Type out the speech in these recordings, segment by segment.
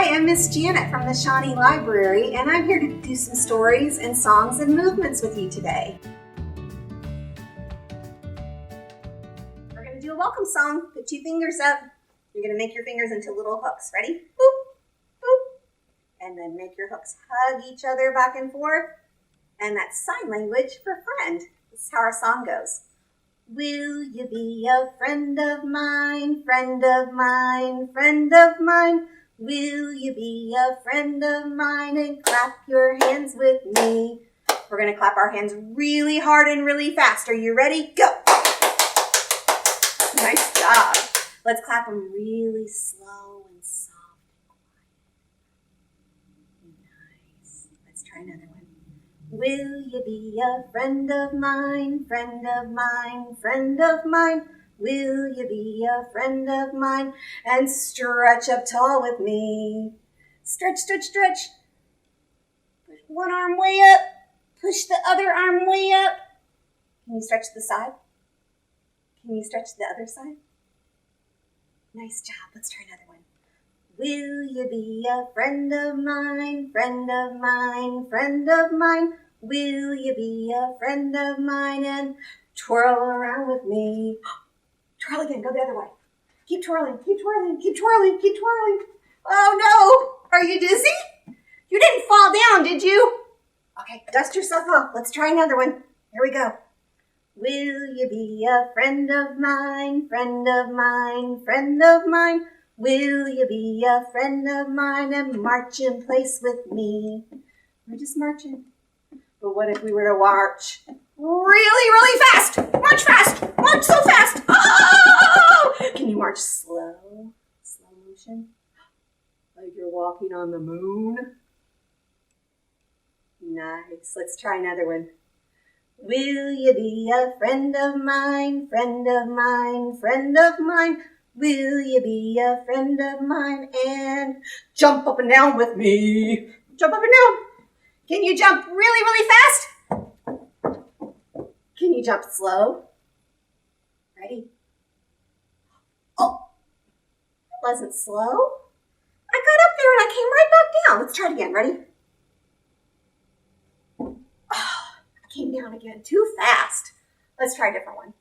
I'm Miss Janet from the Shawnee Library, and I'm here to do some stories and songs and movements with you today. We're going to do a welcome song. Put 2 fingers up. You're going to make your fingers into little hooks. Ready? Boop, boop. And then make your hooks hug each other back and forth. And that's sign language for friend. This is how our song goes. Will you be a friend of mine, friend of mine, friend of mine? Will you be a friend of mine and clap your hands with me? We're going to clap our hands really hard and really fast. Are you ready? Go! Nice job. Let's clap them really slow and soft and quiet. Nice. Let's try another one. Will you be a friend of mine, friend of mine, friend of mine? Will you be a friend of mine and stretch up tall with me? Stretch, stretch, stretch. Push one arm way up. Push the other arm way up. Can you stretch the side? Can you stretch the other side? Nice job. Let's try another one. Will you be a friend of mine, friend of mine, friend of mine? Will you be a friend of mine and twirl around with me? Twirl again. Go the other way. Keep twirling, keep twirling, keep twirling, keep twirling. Oh no! Are you dizzy? You didn't fall down, did you? Okay, dust yourself off. Let's try another one. Here we go. Will you be a friend of mine, friend of mine, friend of mine? Will you be a friend of mine and march in place with me? We're just marching. But what if we were to march really, really fast? March fast! March so fast! Oh! Can you march slow? Slow motion? Like you're walking on the moon? Nice. Let's try another one. Will you be a friend of mine, friend of mine, friend of mine? Will you be a friend of mine and jump up and down with me? Jump up and down. Can you jump really, really fast? Can you jump slow? Ready? Oh, that wasn't slow. I got up there and I came right back down. Let's try it again. Ready? Oh, I came down again too fast. Let's try a different one.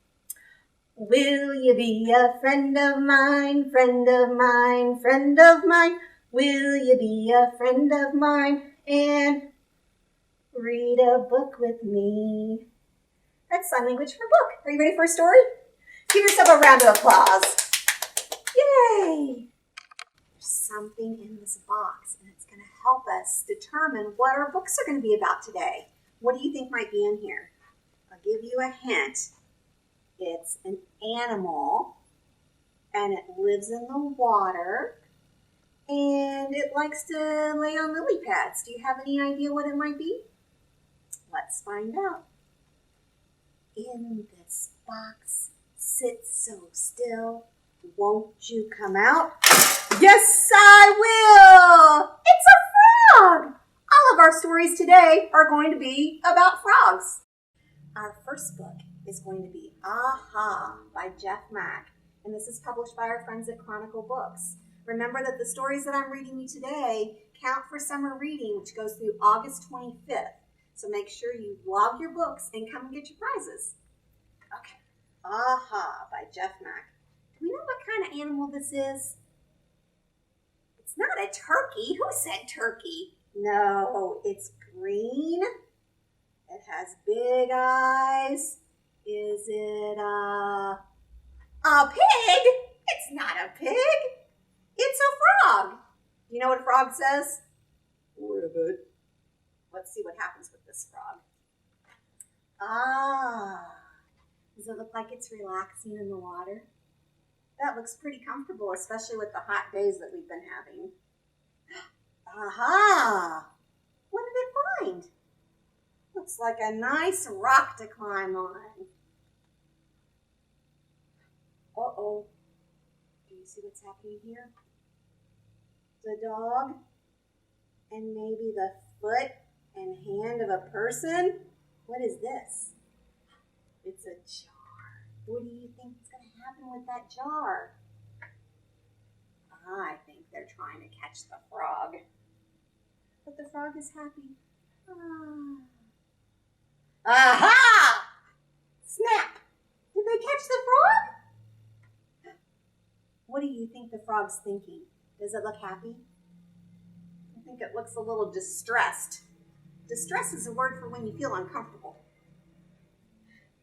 Will you be a friend of mine, friend of mine, friend of mine? Will you be a friend of mine and read a book with me? That's sign language for book. Are you ready for a story? Give yourself a round of applause. Yay! There's something in this box, and it's going to help us determine what our books are going to be about today. What do you think might be in here? I'll give you a hint. It's an animal, and it lives in the water, and it likes to lay on lily pads. Do you have any idea what it might be? Let's find out. In this box, sit so still. Won't you come out? Yes, I will! It's a frog! All of our stories today are going to be about frogs. Our first book is going to be Aha by Jeff Mack, and this is published by our friends at Chronicle Books. Remember that the stories that I'm reading you today count for summer reading, which goes through August 25th. So make sure you log your books and come and get your prizes. Okay, Aha by Jeff Mack. Do we know what kind of animal this is? It's not a turkey. Who said turkey? No, it's green. It has big eyes. Is it a pig? It's not a pig. It's a frog. Do you know what a frog says? Ribbit. Let's see what happens with this frog. Does it look like it's relaxing in the water? That looks pretty comfortable, especially with the hot days that we've been having. Aha! What did it find? Looks like a nice rock to climb on. Uh-oh. Do you see what's happening here? The dog and maybe the foot and hand of a person. What is this? It's a jar. What do you think is going to happen with that jar? I think they're trying to catch the frog. But the frog is happy. Aha! Snap! Did they catch the frog? What do you think the frog's thinking? Does it look happy? I think it looks a little distressed. Distress is a word for when you feel uncomfortable.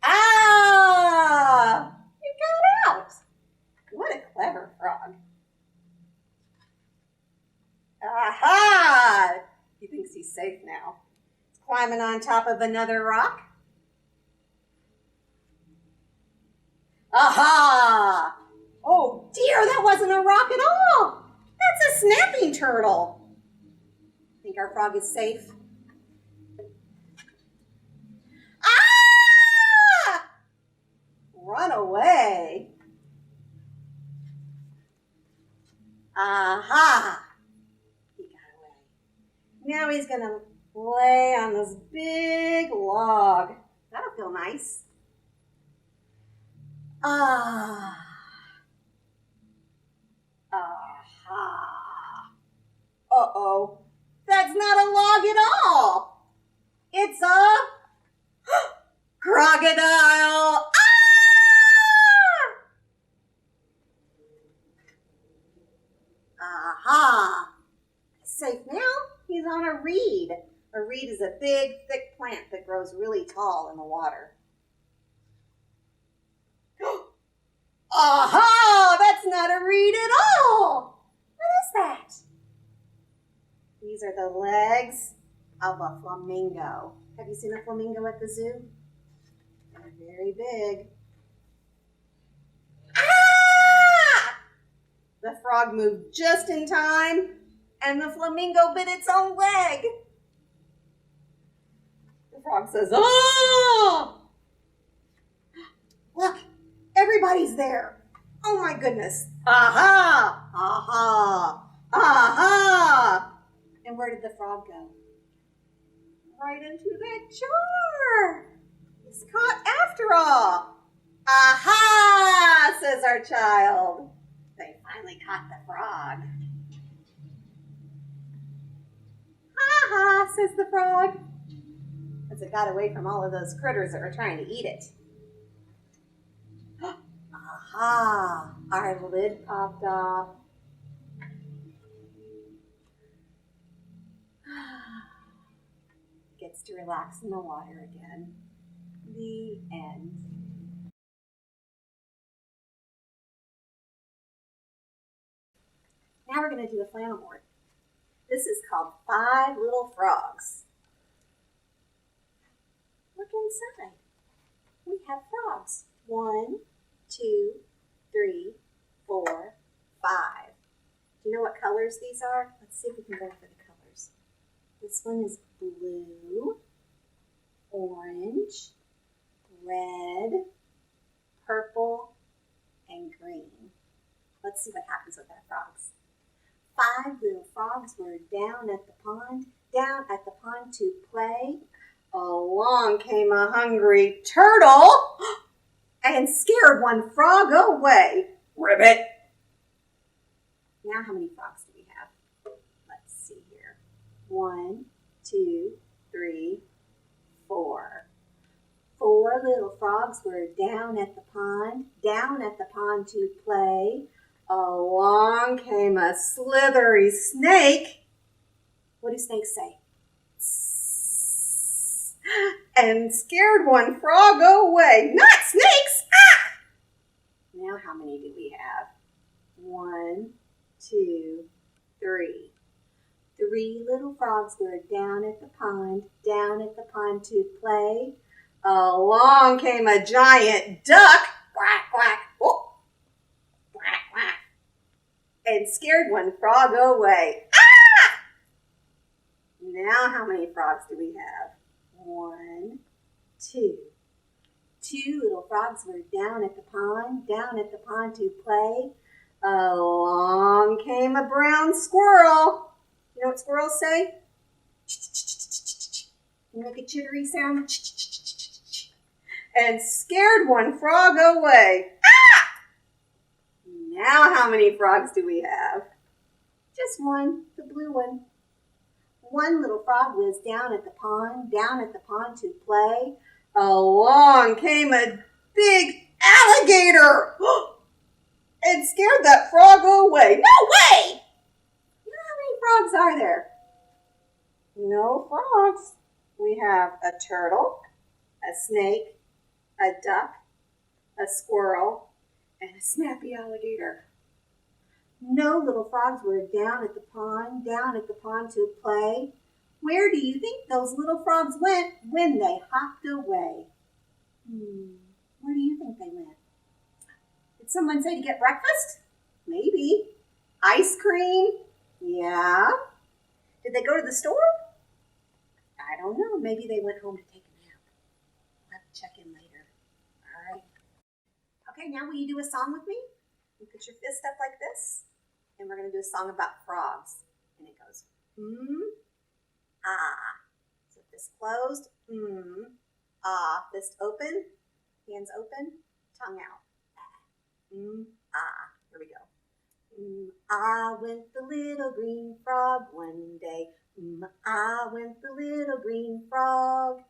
Ah! It got out. What a clever frog. Aha! He thinks he's safe now. He's climbing on top of another rock. Aha! Oh dear, that wasn't a rock at all. That's a snapping turtle. Think our frog is safe? Ah! Run away. Aha! He got away. Now he's going to lay on this big log. That'll feel nice. Ah. Aha. Uh-oh. That's not a log at all. It's a crocodile. Ah! Aha. Safe now. He's on a reed. A reed is a big, thick plant that grows really tall in the water. Aha! That's not a reed at all! What is that? These are the legs of a flamingo. Have you seen a flamingo at the zoo? They're very big. Ah! The frog moved just in time, and the flamingo bit its own leg. The frog says, "Oh! Look! Everybody's there. Oh my goodness. Aha! Aha! Aha! And where did the frog go? Right into that jar. He's caught after all. Aha! Says our child. They finally caught the frog. Ha-ha, says the frog, as it got away from all of those critters that were trying to eat it. Aha! Our lid popped off. Gets to relax in the water again. The end. Now we're going to do a flannel board. This is called 5 Little Frogs. Look inside. We have frogs. 1, 2, 3, 4, 5. Do you know what colors these are? Let's see if we can go for the colors. This one is blue, orange, red, purple, and green. Let's see what happens with our frogs. 5 little frogs were down at the pond to play. Along came a hungry turtle and scared one frog away. Ribbit. Now how many frogs do we have? Let's see here. 1, 2, 3, 4. 4 little frogs were down at the pond to play. Along came a slithery snake. What do snakes say? And scared one frog away. Not snakes! Ah! Now how many do we have? 1, 2, 3. 3 little frogs were down at the pond to play. Along came a giant duck. Quack, quack. Oh. Quack, quack. And scared one frog away. Ah! Now how many frogs do we have? 1, 2. 2 little frogs were down at the pond to play. Along came a brown squirrel. You know what squirrels say? You make a chittery sound. And scared one frog away. Ah! Now how many frogs do we have? Just one, the blue one. One little frog was down at the pond to play. Along came a big alligator. It scared that frog away. No way! You know how many frogs are there? No frogs. We have a turtle, a snake, a duck, a squirrel, and a snappy alligator. No little frogs were down at the pond to play. Where do you think those little frogs went when they hopped away? Where do you think they went? Did someone say to get breakfast? Maybe. Ice cream? Yeah. Did they go to the store? I don't know. Maybe they went home to take a nap. We'll have to check in later. All right. Okay, now will you do a song with me? You put your fist up like this, and we're going to do a song about frogs. And it goes, ah. So fist closed, ah. Fist open, hands open, tongue out. Ah. Here we go. Ah went the little green frog one day. Ah went the little green frog.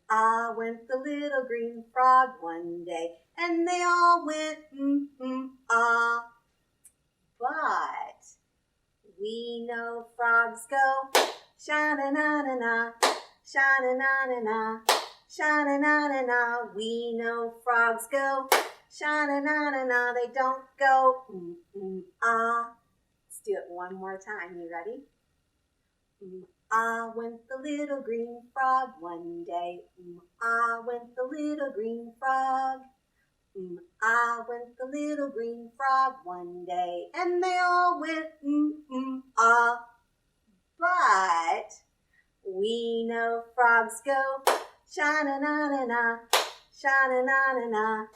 Ah went the little green frog one day, and they all went ah. But we know frogs go sha-na-na-na-na, sha-na-na-na-na, sha-na-na-na-na. We know frogs go sha-na-na-na-na. They don't go ah. Let's do it one more time. You ready? Ah went the little green frog one day. Ah went the little green frog. Ah went the little green frog one day, and they all went ah. But we know frogs go sha-na-na-na-na, sha-na-na-na-na,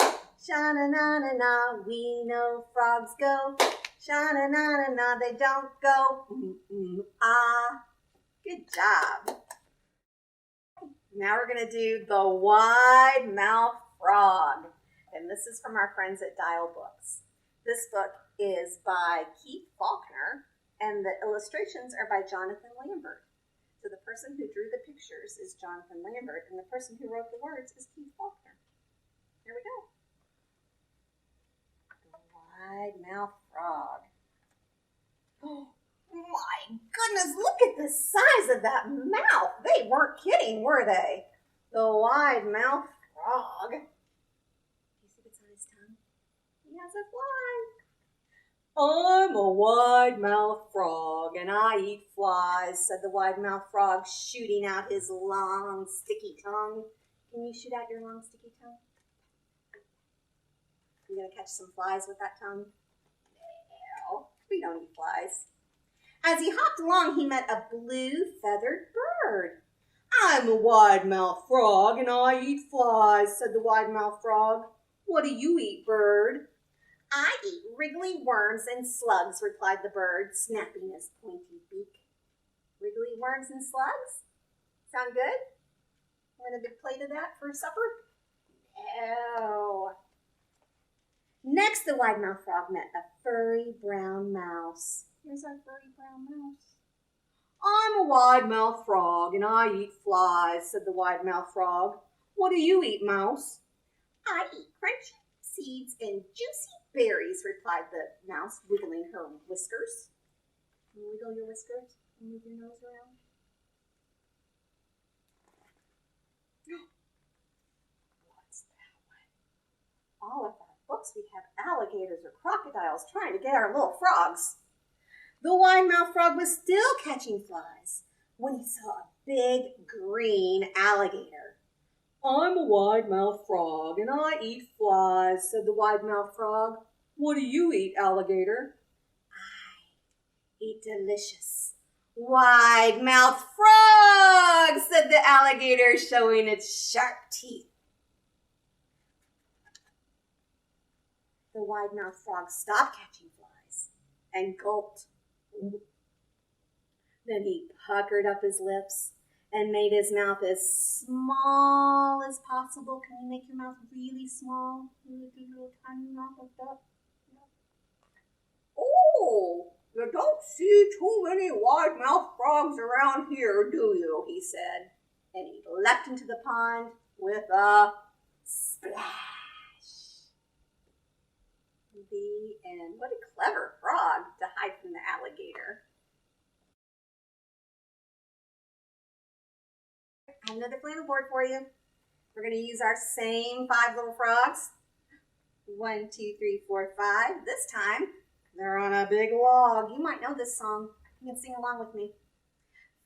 sha-na-na-na-na. We know frogs go sha-na-na-na-na. They don't go ah. Good job. Now we're going to do the wide mouth frog. And this is from our friends at Dial Books. This book is by Keith Faulkner, and the illustrations are by Jonathan Lambert. So the person who drew the pictures is Jonathan Lambert, and the person who wrote the words is Keith Faulkner. Here we go. The wide mouth frog. Oh my goodness, look at the size of that mouth. They weren't kidding, were they? The wide mouth frog. He has a fly. I'm a wide-mouthed frog, and I eat flies, said the wide-mouthed frog, shooting out his long, sticky tongue. Can you shoot out your long, sticky tongue? You gonna catch some flies with that tongue? No, we don't eat flies. As he hopped along, he met a blue feathered bird. I'm a wide-mouthed frog, and I eat flies, said the wide-mouthed frog. What do you eat, bird? I eat wriggly worms and slugs, replied the bird, snapping his pointy beak. Wriggly worms and slugs? Sound good? Want a big plate of that for supper? No. Next, the wide-mouthed frog met a furry brown mouse. Here's our furry brown mouse. I'm a wide-mouthed frog, and I eat flies, said the wide-mouthed frog. What do you eat, mouse? I eat crunchy seeds and juicy berries, replied the mouse, wiggling her whiskers. Can you wiggle your whiskers and move your nose around? What's that one? All of our books, we have alligators or crocodiles trying to get our little frogs. The wide-mouthed frog was still catching flies when he saw a big green alligator. I'm a wide-mouthed frog, and I eat flies, said the wide-mouthed frog. What do you eat, alligator? I eat delicious wide-mouthed frogs, said the alligator, showing its sharp teeth. The wide-mouthed frog stopped catching flies and gulped. Then he puckered up his lips and made his mouth as small as possible. Can you make your mouth really small? Really good little tiny mouth like that? Oh, You don't see too many wide-mouthed frogs around here, do you? He said. And he leapt into the pond with a splash. The end. What a clever frog to hide from the alligator. I have another flannel board for you. We're going to use our same 5 little frogs. 1, 2, 3, 4, 5. This time, they're on a big log. You might know this song. You can sing along with me.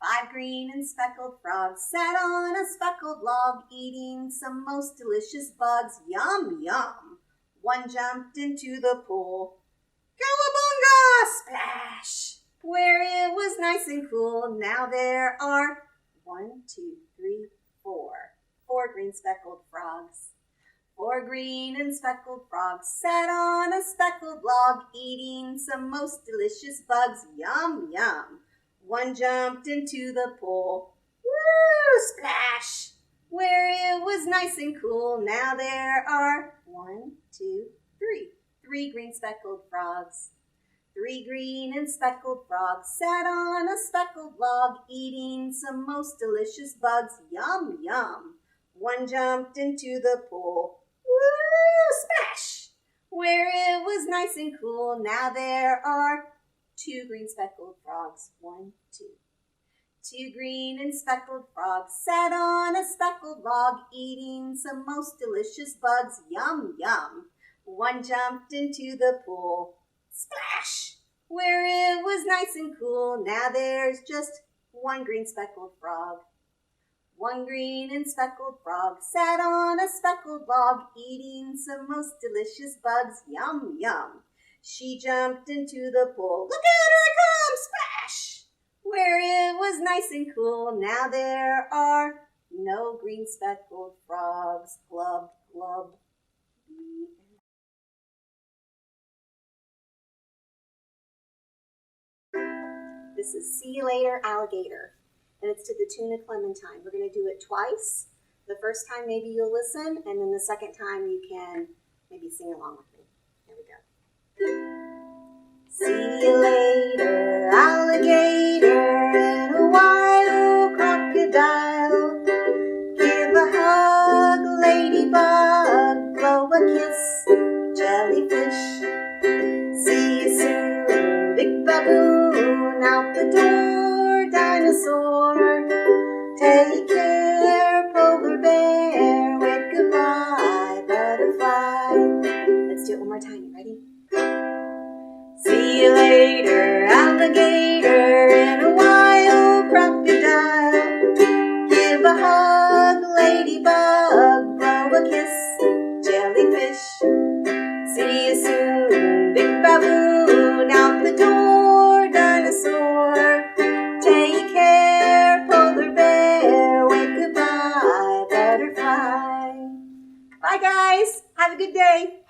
5 green and speckled frogs sat on a speckled log, eating some most delicious bugs. Yum, yum. One jumped into the pool. Cowabunga! Splash! Where it was nice and cool. Now there are 1, 2, 3, 4. 4 green speckled frogs. 4 green and speckled frogs sat on a speckled log, eating some most delicious bugs. Yum, yum. One jumped into the pool. Woo! Splash! Where it was nice and cool. Now there are 1, 2, 3. 3 green speckled frogs. 3 green and speckled frogs sat on a speckled log, eating some most delicious bugs. Yum, yum. One jumped into the pool. Woo! Splash! Where it was nice and cool. Now there are 2 green speckled frogs. 1, 2. 2 green and speckled frogs sat on a speckled log, eating some most delicious bugs. Yum, yum. One jumped into the pool. Splash! Where it was nice and cool. Now there's just 1 green speckled frog. 1 green and speckled frog sat on a speckled log, eating some most delicious bugs. Yum, yum. She jumped into the pool. Look out, here I come! Splash! Where it was nice and cool. Now there are no green speckled frogs. Glub, glub. This is See You Later, Alligator. And it's to the tune of Clementine. We're going to do it twice. The first time maybe you'll listen, and then the second time you can maybe sing along with me. Here we go. See you later, alligator, and a wild crocodile. Give a hug, ladybug, blow a kiss, jellyfish. See you soon, big baboon, out the door, dinosaur. Take care, polar bear, wave goodbye, butterfly. Let's do it one more time, you ready? See you later, alligator, and a wild crocodile. Give a hug, ladybug, blow a kiss, jellyfish. See you soon, big baboon, out the door, dinosaur. Take care, polar bear, wave goodbye, butterfly. Bye guys, have a good day.